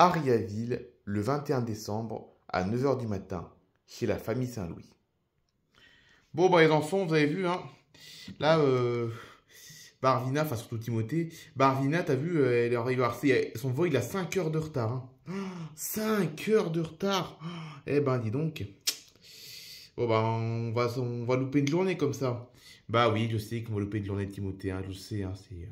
Ariaville, le 21 décembre, à 9 h du matin, chez la famille Saint-Louis. Bon, bah les enfants, vous avez vu, hein. Là, Barvina, enfin surtout Timothée, Barvina, t'as vu, elle arrive à son vol, il a 5 heures de retard. Hein. 5 heures de retard. Eh ben, dis donc. Bon, bah, on va louper une journée comme ça. Bah oui, je sais qu'on va louper une journée de Timothée, hein, je sais, hein, c'est...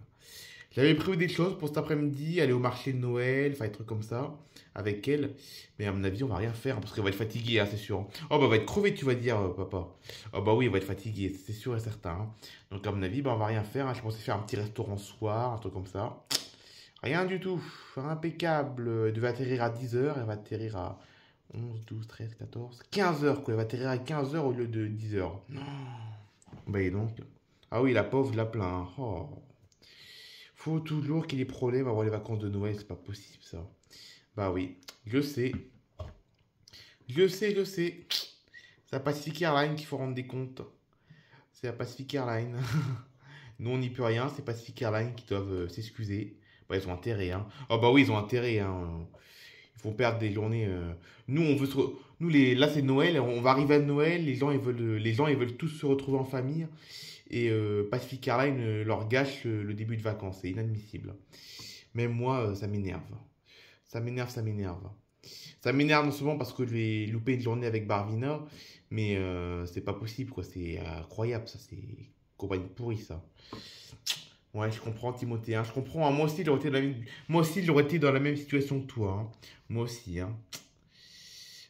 J'avais prévu des choses pour cet après-midi, aller au marché de Noël, faire des trucs comme ça, avec elle. Mais à mon avis, on va rien faire, parce qu'elle va être fatiguée, hein, c'est sûr. Oh, bah, elle va être crevée, tu vas dire, papa. Oh, bah oui, elle va être fatiguée, c'est sûr et certain. Hein. Donc, à mon avis, bah, on va rien faire. Hein. Je pensais faire un petit restaurant soir, un truc comme ça. Rien du tout. Impeccable. Elle devait atterrir à 10 h, elle va atterrir à 11, 12, 13, 14, 15 h, quoi. Elle va atterrir à 15 h au lieu de 10 h. Non. Bah, et donc. Ah oui, la pauvre, je la plains. Oh. Faut toujours qu'il y ait des problèmes avant les vacances de Noël, c'est pas possible ça. Bah oui, je sais. Je sais. C'est la Pacific Airlines qu'il faut rendre des comptes. C'est la Pacific Airlines. Nous on n'y peut rien, c'est Pacific Airlines qui doivent s'excuser. Bah ils ont intérêt, hein. Oh bah oui, ils ont intérêt, hein. Ils vont perdre des journées. Nous on veut se... Nous là c'est Noël, on va arriver à Noël, les gens ils veulent tous se retrouver en famille. Et Pacific Airlines leur gâche le début de vacances. C'est inadmissible. Même moi, ça m'énerve. Ça m'énerve. Ça m'énerve non seulement parce que je vais louper une journée avec Barvina, mais c'est pas possible, quoi. C'est incroyable, ça. C'est compagnie pourrie, ça. Ouais, je comprends, Timothée. Hein. Je comprends. Hein. Moi aussi, j'aurais été dans la même situation que toi. Hein. Moi aussi. Hein.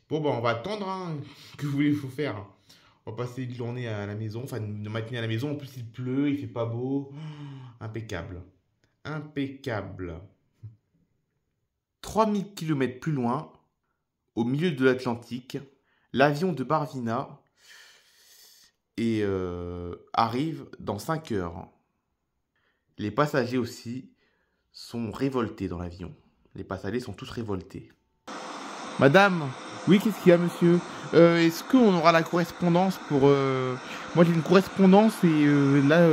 Bon, bah, on va attendre. Hein. Que voulez-vous faire? On va passer une journée à la maison, enfin une matinée à la maison. En plus, il pleut, il fait pas beau. Impeccable. Impeccable. 3000 km plus loin, au milieu de l'Atlantique, l'avion de Barvina arrive dans 5 heures. Les passagers aussi sont révoltés dans l'avion. Les passagers sont tous révoltés. Madame, oui, qu'est-ce qu'il y a, monsieur? Est-ce qu'on aura la correspondance pour... Moi, j'ai une correspondance et là,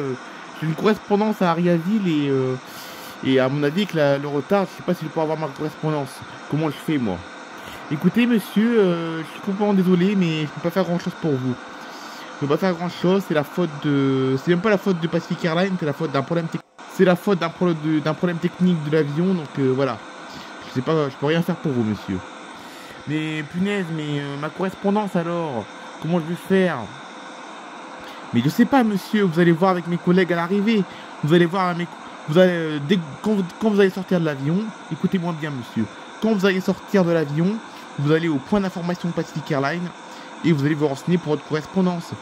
j'ai une correspondance à Ariaville et à mon avis, avec le retard, je sais pas si je peux avoir ma correspondance. Comment je fais, moi? Écoutez, monsieur, je suis complètement désolé, mais je peux pas faire grand-chose pour vous. Je peux pas faire grand-chose, c'est la faute de... C'est même pas la faute de Pacific Airlines, c'est la faute d'un problème technique. C'est la faute d'un problème technique de l'avion, donc voilà. Je sais pas, je peux rien faire pour vous, monsieur. Mais punaise, mais ma correspondance alors, comment je vais faire? Mais je sais pas, monsieur, vous allez voir avec mes collègues à l'arrivée. Vous allez voir avec quand vous allez sortir de l'avion, écoutez-moi bien, monsieur. Quand vous allez sortir de l'avion, vous allez au point d'information Pacific Airlines et vous allez vous renseigner pour votre correspondance.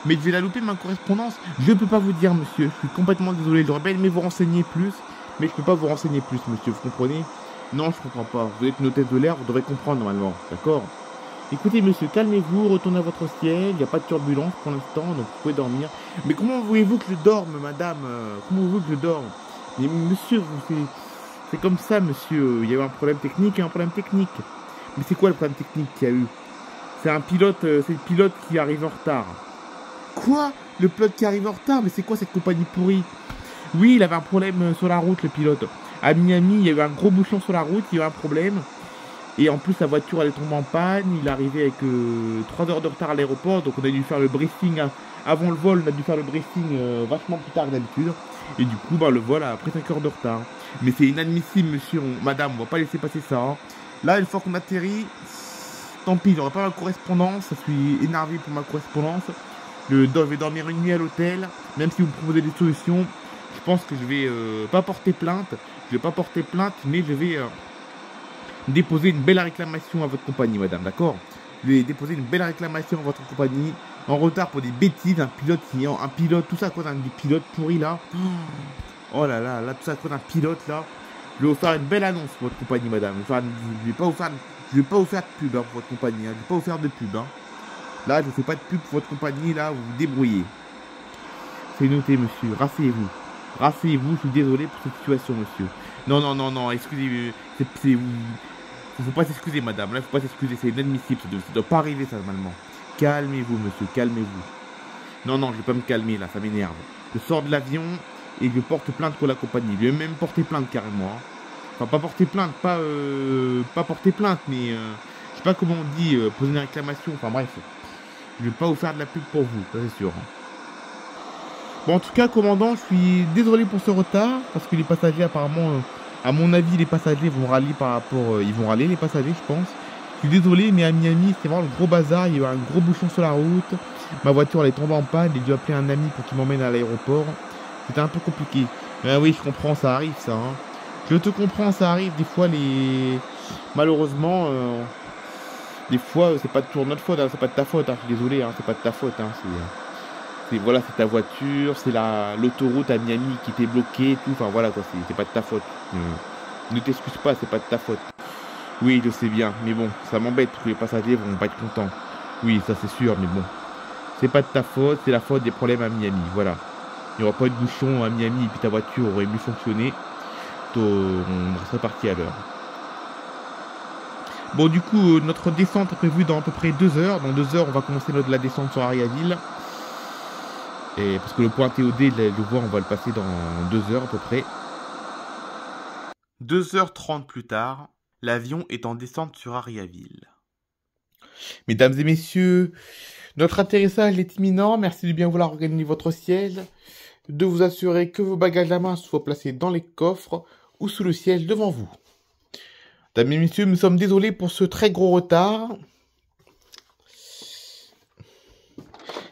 Mais je vais la louper, ma correspondance. Je peux pas vous dire, monsieur. Je suis complètement désolé. J'aurais bien aimé vous renseigner plus, mais je peux pas vous renseigner plus, monsieur. Vous comprenez? Non, je comprends pas. Vous êtes une hôtesse de l'air, vous devrez comprendre normalement. D'accord? Écoutez, monsieur, calmez-vous, retournez à votre ciel. Il n'y a pas de turbulence pour l'instant, donc vous pouvez dormir. Mais comment voulez-vous que je dorme, madame? Comment voulez-vous que je dorme? Mais monsieur, c'est comme ça, monsieur. Il y a eu un problème technique et un problème technique. Mais c'est quoi le problème technique qu'il y a eu? C'est c'est le pilote qui arrive en retard. Quoi? Le pilote qui arrive en retard? Mais c'est quoi cette compagnie pourrie? Oui, il avait un problème sur la route, le pilote. À Miami, il y a eu un gros bouchon sur la route, il y a eu un problème. Et en plus, la voiture, elle est tombée en panne. Il est arrivé avec 3 heures de retard à l'aéroport. Donc, on a dû faire le briefing. Avant le vol, on a dû faire le briefing vachement plus tard que d'habitude. Et du coup, bah, le vol a pris 5 heures de retard. Mais c'est inadmissible, monsieur. Madame, on va pas laisser passer ça. Hein. Là, une fois qu'on atterrit, tant pis, j'aurai pas ma correspondance. Je suis énervé pour ma correspondance. Je vais dormir une nuit à l'hôtel. Même si vous me proposez des solutions, je pense que je vais pas porter plainte. Je vais pas porter plainte, mais je vais déposer une belle réclamation à votre compagnie, madame, d'accord? Je vais déposer une belle réclamation à votre compagnie. En retard pour des bêtises, un pilote, tout ça à cause d'un pilote pourri là. Oh là là, tout ça à cause d'un pilote là. Je vais vous faire une belle annonce pour votre compagnie, madame. Je vais pas vous faire de pub hein, pour votre compagnie. Hein. Je vais pas vous faire de pub. Hein. Là, je ne fais pas de pub pour votre compagnie, là, vous vous débrouillez. C'est noté, monsieur. Rasseyez-vous. Rasseyez-vous, je suis désolé pour cette situation, monsieur. Non, excusez-moi. Faut pas s'excuser, madame. Là, faut pas s'excuser, c'est inadmissible. Ça doit pas arriver, ça, normalement. Calmez-vous, monsieur, calmez-vous. Non, je vais pas me calmer, là, ça m'énerve. Je sors de l'avion et je porte plainte pour la compagnie. Je vais même porter plainte, carrément. Hein. Enfin, pas porter plainte, pas porter plainte, mais je sais pas comment on dit, poser une réclamation. Enfin bref, je vais pas vous faire de la pub pour vous, ça c'est sûr. Bon, en tout cas, commandant, je suis désolé pour ce retard, parce que les passagers, apparemment, à mon avis, les passagers vont râler par rapport... ils vont râler, les passagers, je pense. Je suis désolé, mais à Miami, c'était vraiment le gros bazar. Il y a eu un gros bouchon sur la route. Ma voiture, elle est tombée en panne. J'ai dû appeler un ami pour qu'il m'emmène à l'aéroport. C'était un peu compliqué. Mais oui, je comprends, ça arrive, ça. Hein. Je te comprends, ça arrive. Des fois, malheureusement, des fois, c'est pas toujours notre faute. Hein. C'est pas de ta faute. Hein. Je suis désolé, hein. C'est pas de ta faute. Hein. Voilà, c'est ta voiture, c'est l'autoroute à Miami qui t'est bloquée, tout. Enfin voilà quoi, c'est pas de ta faute. Ne t'excuse pas, c'est pas de ta faute. Oui, je sais bien, mais bon, ça m'embête parce que les passagers vont pas être contents. Oui, ça c'est sûr, mais bon. C'est pas de ta faute, c'est la faute des problèmes à Miami, voilà. Il n'y aura pas eu de bouchon à Miami et puis ta voiture aurait mieux fonctionné. On serait parti à l'heure. Bon, du coup, notre descente est prévue dans à peu près 2 heures. Dans 2 heures, on va commencer la descente sur Ariaville. Et parce que le point TOD, le voir, on va le passer dans 2 heures à peu près. 2h30 plus tard, l'avion est en descente sur Ariaville. Mesdames et messieurs, notre atterrissage est imminent. Merci de bien vouloir regagner votre siège. De vous assurer que vos bagages à main soient placés dans les coffres ou sous le siège devant vous. Mesdames et messieurs, nous sommes désolés pour ce très gros retard.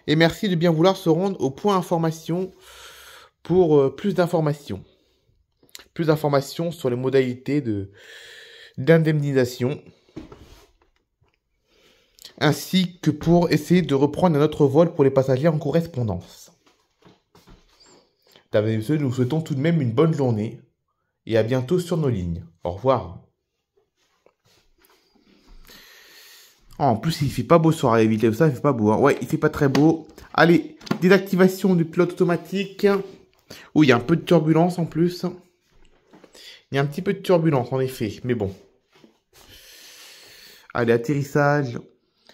Et merci de bien vouloir se rendre au point information pour plus d'informations. Plus d'informations sur les modalités d'indemnisation. Ainsi que pour essayer de reprendre un autre vol pour les passagers en correspondance. Mesdames et messieurs, nous vous souhaitons tout de même une bonne journée. Et à bientôt sur nos lignes. Au revoir. Oh, en plus, il fait pas beau sur la vidéo, ça, il fait pas beau. Hein. Ouais, il fait pas très beau. Allez, désactivation du pilote automatique. Oui, il y a un peu de turbulence en plus. Il y a un petit peu de turbulence, en effet, mais bon. Allez, atterrissage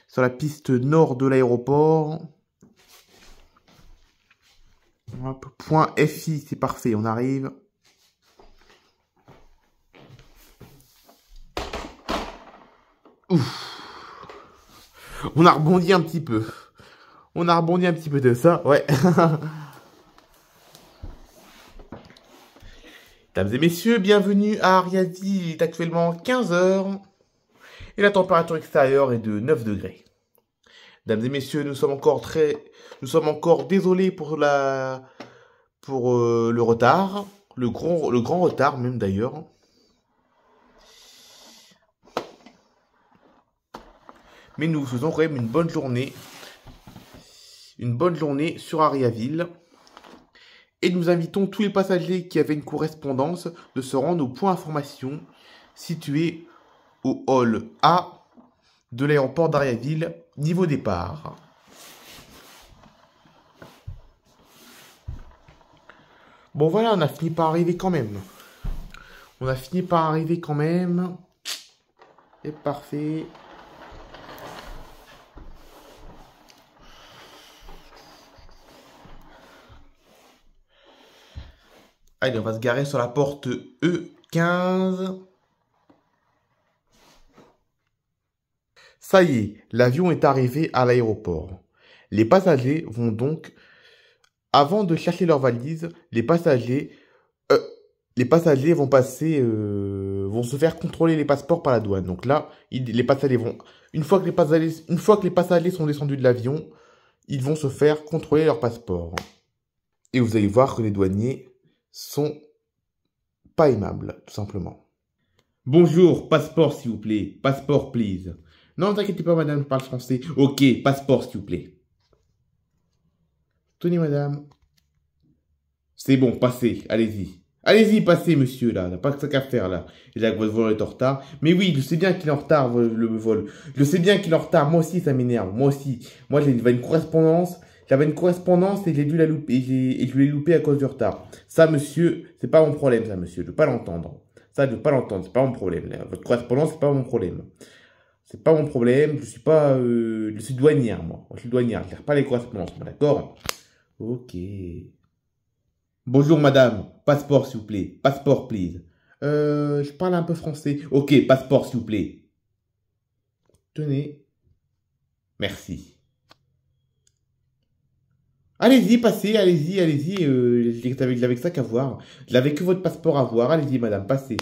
sur la piste nord de l'aéroport. Point FI, c'est parfait, on arrive. Ouf. On a rebondi un petit peu. On a rebondi un petit peu de ça, ouais. Mesdames et messieurs, bienvenue à Ariaville. Il est actuellement 15 h. Et la température extérieure est de 9 degrés. Mesdames et messieurs, nous sommes encore désolés pour le retard. Le grand retard même d'ailleurs. Mais nous faisons quand même une bonne journée. Une bonne journée sur Ariaville. Et nous invitons tous les passagers qui avaient une correspondance de se rendre au point information situé au hall A de l'aéroport d'Ariaville, niveau départ. Bon voilà, on a fini par arriver quand même. On a fini par arriver quand même. C'est parfait. Allez, on va se garer sur la porte E15. Ça y est, l'avion est arrivé à l'aéroport. Les passagers vont donc, avant de chercher leurs valises, les passagers vont passer, vont se faire contrôler les passeports par la douane. Donc là, les passagers vont, une fois que les passagers sont descendus de l'avion, ils vont se faire contrôler leur passeport. Et vous allez voir que les douaniers sont pas aimables, tout simplement. Bonjour, passeport s'il vous plaît. Passeport, please. Non, ne t'inquiétez pas, madame, je parle français. Ok, passeport s'il vous plaît. Tenez, madame. C'est bon, passez, allez-y. Allez-y, passez, monsieur, là. Il n'y a pas que ça qu'à faire, là. Et là, votre vol est en retard. Mais oui, je sais bien qu'il est en retard, le vol. Je sais bien qu'il est en retard. Moi aussi, ça m'énerve. Moi aussi. Moi, j'avais une correspondance. J'avais une correspondance et j'ai dû la louper. Et je l'ai loupé à cause du retard. Ça, monsieur, c'est pas mon problème, ça, monsieur. Je veux pas l'entendre. Ça, je veux pas l'entendre. C'est pas mon problème. Là. Votre correspondance, c'est pas mon problème. C'est pas mon problème. Je suis pas, je suis douanière, moi. Je suis douanière. Je gère pas les correspondances. D'accord? Ok. Bonjour, madame. Passeport, s'il vous plaît. Passeport, please. Je parle un peu français. Ok, passeport, s'il vous plaît. Tenez. Merci. Allez-y, passez, allez-y, allez-y. J'avais que ça qu'à voir. J'avais que votre passeport à voir. Allez-y, madame, passez.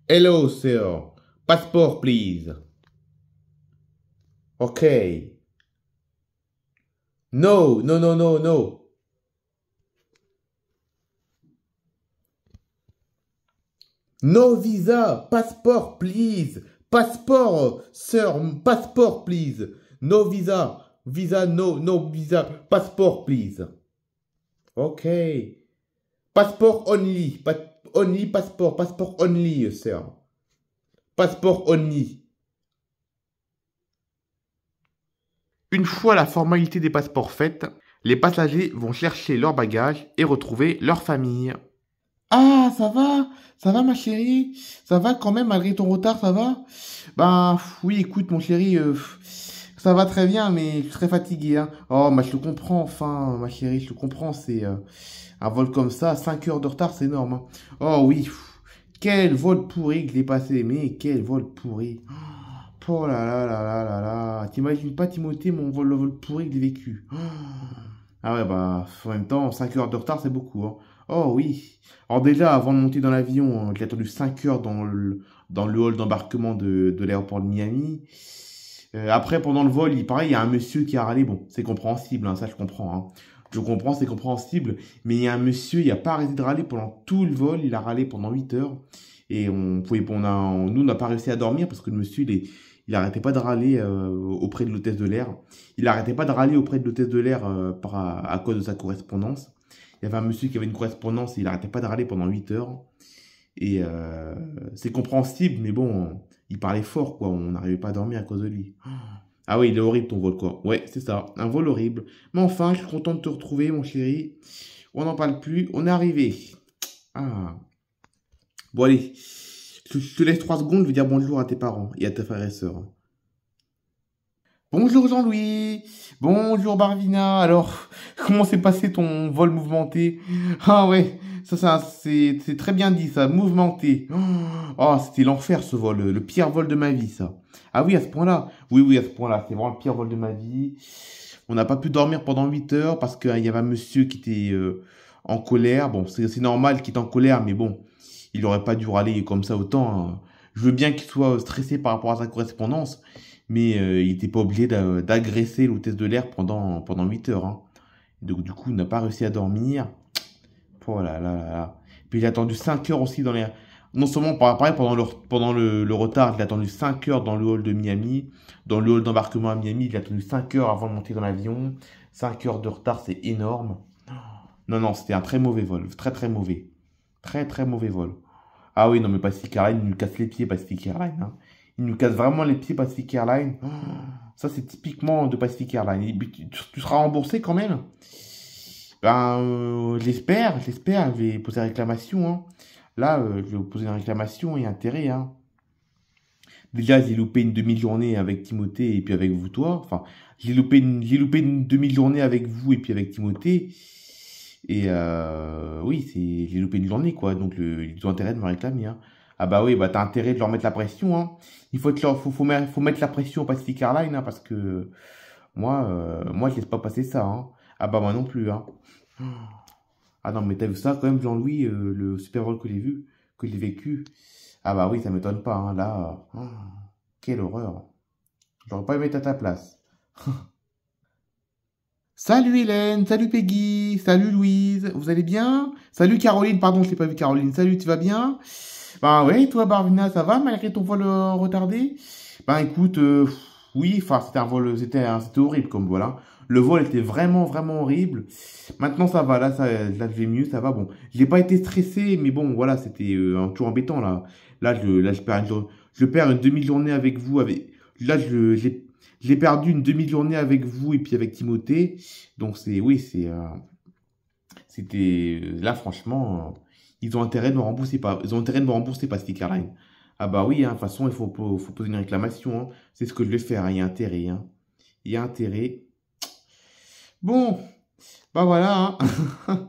Hello, sir. Passport, please. Ok. No, no, no, no, no. No visa. Passport, please. Passport, sir. Passport, please. No visa. Visa, no, no visa. Passport, please. Ok. Passport only. Only passport. Passport only, sir. Passport only. Une fois la formalité des passeports faite, les passagers vont chercher leurs bagages et retrouver leur famille. Ah, ça va? Ça va, ma chérie? Ça va quand même, malgré ton retard, ça va? Ben, oui, écoute, mon chéri, ça va très bien, mais je suis très fatigué, hein. Oh, je le comprends, enfin, ma chérie, je le comprends, c'est un vol comme ça, 5 heures de retard, c'est énorme, hein. Oh oui, quel vol pourri que j'ai passé, mais quel vol pourri. Oh là là là là là là. T'imagines pas, Timothée, le vol pourri que j'ai vécu. Ah ouais, bah, en même temps, 5 heures de retard, c'est beaucoup, hein. Oh oui. Alors déjà, avant de monter dans l'avion, j'ai attendu 5 heures dans le hall d'embarquement de l'aéroport de Miami. Après, pendant le vol, pareil, il y a un monsieur qui a râlé. Bon, c'est compréhensible, hein, ça je comprends, hein. Je comprends, c'est compréhensible. Mais il y a un monsieur, il n'a pas arrêté de râler pendant tout le vol. Il a râlé pendant 8 heures. Et nous, on n'a pas réussi à dormir parce que le monsieur, il arrêtait pas de râler auprès de l'hôtesse de l'air. Il arrêtait pas de râler auprès de l'hôtesse de l'air à cause de sa correspondance. Il y avait un monsieur qui avait une correspondance et il arrêtait pas de râler pendant 8 heures. Et c'est compréhensible, mais bon, il parlait fort, quoi. On n'arrivait pas à dormir à cause de lui. Ah oui, il est horrible ton vol, quoi. Ouais, c'est ça, un vol horrible. Mais enfin, je suis content de te retrouver, mon chéri. On n'en parle plus, on est arrivé. Ah. Bon, allez, je te laisse 3 secondes, je vais dire bonjour à tes parents et à tes frères et sœurs. Bonjour Jean-Louis, bonjour Barvina. Alors, comment s'est passé ton vol mouvementé? Ah ouais, c'est très bien dit ça, mouvementé. Oh, c'était l'enfer ce vol, le pire vol de ma vie ça. Ah oui, à ce point-là. Oui, oui, à ce point-là, c'est vraiment le pire vol de ma vie. On n'a pas pu dormir pendant 8 heures parce qu'il y avait un monsieur qui était en colère. Bon, c'est normal qu'il est en colère, mais bon, il n'aurait pas dû râler comme ça autant, hein. Je veux bien qu'il soit stressé par rapport à sa correspondance, mais il n'était pas obligé d'agresser l'hôtesse de l'air pendant 8 heures, hein. Donc du coup, il n'a pas réussi à dormir. Oh là là là là. Puis il a attendu 5 heures aussi dans les... Non seulement, pareil, pendant le retard, il a attendu 5 heures dans le hall de Miami. Dans le hall d'embarquement à Miami, il a attendu 5 heures avant de monter dans l'avion. 5 heures de retard, c'est énorme. Non, non, c'était un très mauvais vol. Très, très mauvais. Très, très mauvais vol. Ah oui, non, mais Pacific Airlines, il nous casse les pieds, Pacific Airlines, hein. Il nous casse vraiment les pieds, Pacific Airlines. Ça, c'est typiquement de Pacific Airlines. Tu seras remboursé quand même? Ben, j'espère. Je vais poser réclamation, hein. Là, je vais vous poser une réclamation et intérêt, hein. Déjà, j'ai loupé une demi-journée avec Timothée et puis avec vous, toi. Enfin, j'ai loupé une demi-journée avec vous et puis avec Timothée. Et oui, j'ai loupé une journée, quoi. Donc, ils ont intérêt de me réclamer, hein. Ah bah oui, bah t'as intérêt de leur mettre la pression, hein. Faut mettre la pression au Pacific Airlines, hein, parce que moi, je laisse pas passer ça, hein. Ah bah moi non plus, hein. Ah non, mais t'as vu ça quand même, Jean-Louis, le super vol que j'ai vu, que j'ai vécu. Ah bah oui, ça m'étonne pas, hein, là. Quelle horreur. J'aurais pas aimé être à ta place. Salut Hélène, salut Peggy, salut Louise, vous allez bien? Salut Caroline, pardon, je t'ai pas vu Caroline. Salut, tu vas bien? Ben ouais, toi Barvina, ça va malgré ton vol retardé? Ben écoute, oui, enfin c'était horrible comme vol, hein. Le vol était vraiment vraiment horrible. Maintenant ça va, là je vais mieux, ça va. Bon, j'ai pas été stressé, mais bon voilà, c'était un tour embêtant là. Là je perds une demi-journée avec vous, là j'ai perdu une demi-journée avec vous et puis avec Timothée. Donc c'était là franchement, ils ont intérêt de me rembourser pas, ils ont intérêt de me rembourser Pacific Airlines. Ah bah oui, hein, de toute façon faut poser une réclamation, hein. C'est ce que je vais faire, hein. Il y a intérêt, hein. Il y a intérêt. Bon, bah voilà, hein.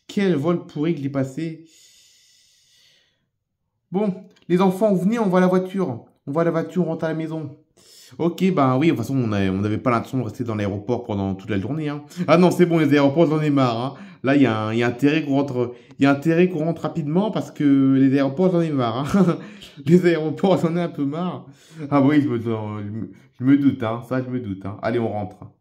Quel vol pourri que j'ai passé. Bon, les enfants, venez, on va à la voiture. On va à la voiture, on rentre à la maison. Ok, bah oui, de toute façon, on n'avait pas l'intention de rester dans l'aéroport pendant toute la journée, hein. Ah non, c'est bon, les aéroports, j'en ai marre, hein. Là, il y a intérêt qu'on rentre, il y a intérêt qu'on rentre rapidement parce que les aéroports, j'en ai marre, hein. Les aéroports, j'en ai un peu marre. Ah oui, je me doute, hein. Ça, je me doute, hein. Allez, on rentre.